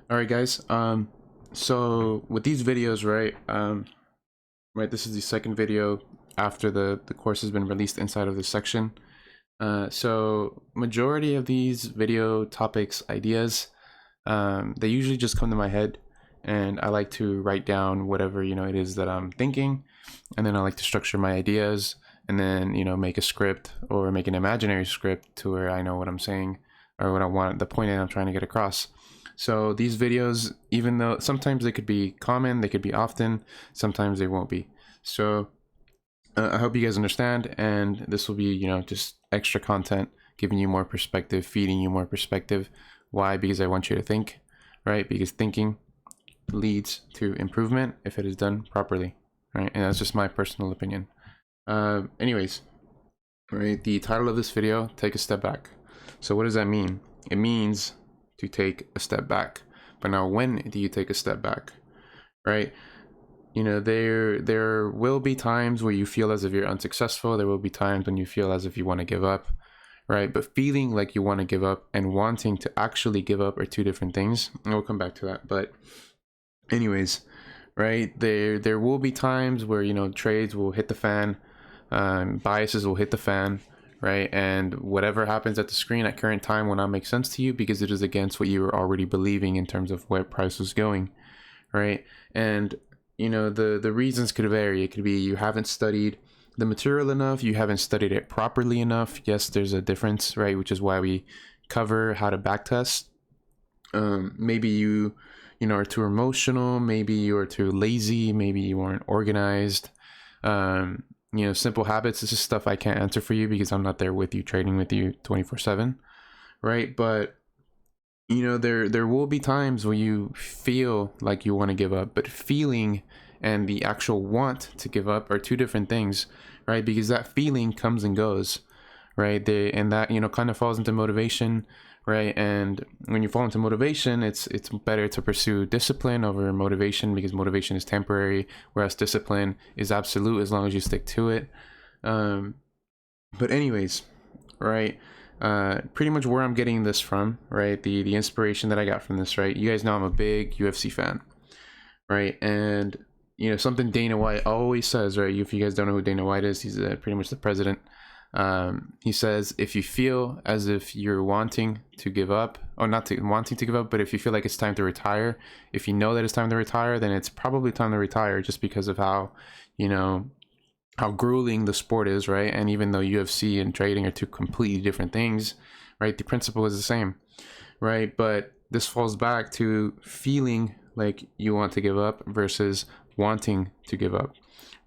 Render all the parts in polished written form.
All right, guys. So with these videos, right, this is the second video after the course has been released inside of this section. So majority of these video topics, ideas, they usually just come to my head, and I like to write down whatever it is that I'm thinking, and then I like to structure my ideas, and then make a script or make an imaginary script to where I know what I'm saying or what I want, the point that I'm trying to get across. So these videos, even though sometimes they could be common, they could be often, sometimes they won't be. So I hope you guys understand, and this will be, just extra content, giving you more perspective, feeding you more perspective. Why? Because I want you to think, right? Because thinking leads to improvement if it is done properly, right? And that's just my personal opinion. Anyways, right, the title of this video, take a step back. So what does that mean? It means to take a step back. But now, when do you take a step back, right? There will be times where you feel as if you're unsuccessful. There will be times when you feel as if you want to give up, right? But feeling like you want to give up and wanting to actually give up are two different things, and we'll come back to that. But anyways, right, there will be times where trades will hit the fan, biases will hit the fan, right? And whatever happens at the screen at current time will not make sense to you because it is against what you were already believing in terms of where price was going, right? And the reasons could vary. It could be you haven't studied the material enough, you haven't studied it properly enough. Yes, there's a difference, right? Which is why we cover how to backtest. Maybe you are too emotional, maybe you are too lazy, maybe you aren't organized. Simple habits, this is stuff I can't answer for you because I'm not there with you, trading with you 24/7, right? But there will be times where you feel like you want to give up, but feeling and the actual want to give up are two different things, right? Because that feeling comes and goes, right? And that kind of falls into motivation, right? And when you fall into motivation, it's better to pursue discipline over motivation, because motivation is temporary, whereas discipline is absolute as long as you stick to it. But anyways, right, pretty much where I'm getting this from, right, the inspiration that I got from this, right? You guys know I'm a big UFC fan, right? And something Dana White always says, right? If you guys don't know who Dana White is, he's pretty much the president. He says, if you feel as if you're wanting to give up, or not wanting to give up, but if you feel like it's time to retire, if you know that it's time to retire, then it's probably time to retire, just because of how grueling the sport is, right? And even though UFC and trading are two completely different things, right, the principle is the same, right? But this falls back to feeling like you want to give up versus wanting to give up,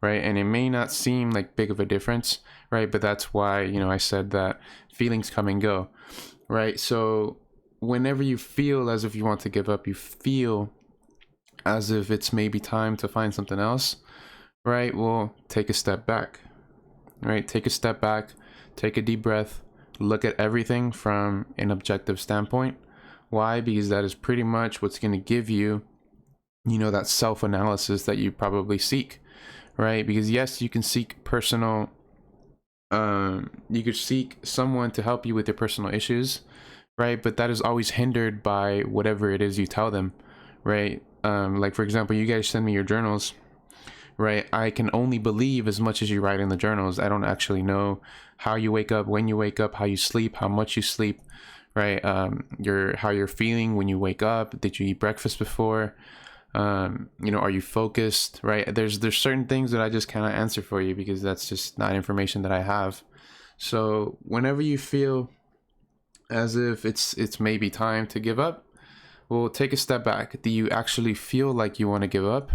right? And it may not seem like big of a difference, right? But that's why I said that feelings come and go, right? So whenever you feel as if you want to give up, you feel as if it's maybe time to find something else, right? Well, take a step back, right? Take a step back, take a deep breath, look at everything from an objective standpoint. Why? Because that is pretty much what's going to give you, that self-analysis that you probably seek, right? Because yes, you can seek personal, you could seek someone to help you with your personal issues, right? But that is always hindered by whatever it is you tell them, right? Like for example, you guys send me your journals, right? I can only believe as much as you write in the journals. I don't actually know how you wake up, when you wake up, how you sleep, how much you sleep, right? How you're feeling when you wake up. Did you eat breakfast before? Are you focused, right? There's certain things that I just cannot answer for you because that's just not information that I have. So whenever you feel as if it's maybe time to give up, well, take a step back. Do you actually feel like you want to give up?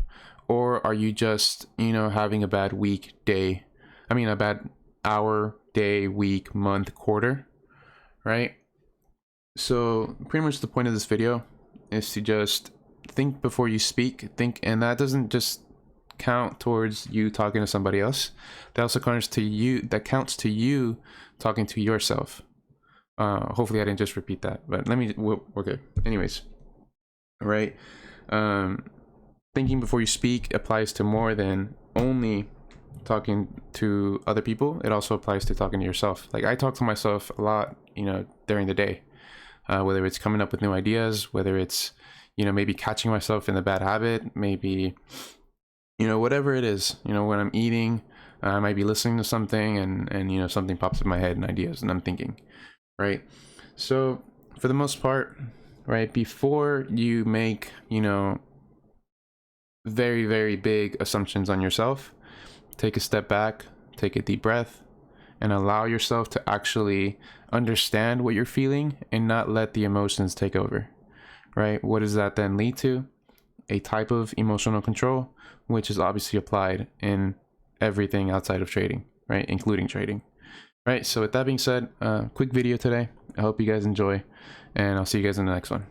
Or are you just, having a bad a bad hour, day, week, month, quarter, right? So pretty much the point of this video is to just think before you speak. And that doesn't just count towards you talking to somebody else. That also counts to you talking to yourself. Hopefully I didn't just repeat that, but okay. Anyways, right. Thinking before you speak applies to more than only talking to other people. It also applies to talking to yourself. Like I talk to myself a lot, during the day, whether it's coming up with new ideas, whether it's, you know, maybe catching myself in the bad habit, maybe, you know, whatever it is, you know, when I'm eating, I might be listening to something and, you know, something pops in my head and ideas and I'm thinking, right? So for the most part, right, before you make, you know, very, very big assumptions on yourself, take a step back, take a deep breath, and allow yourself to actually understand what you're feeling and not let the emotions take over, right? What does that then lead to? A type of emotional control, which is obviously applied in everything outside of trading, right? Including trading, right? So with that being said, quick video today. I hope you guys enjoy, and I'll see you guys in the next one.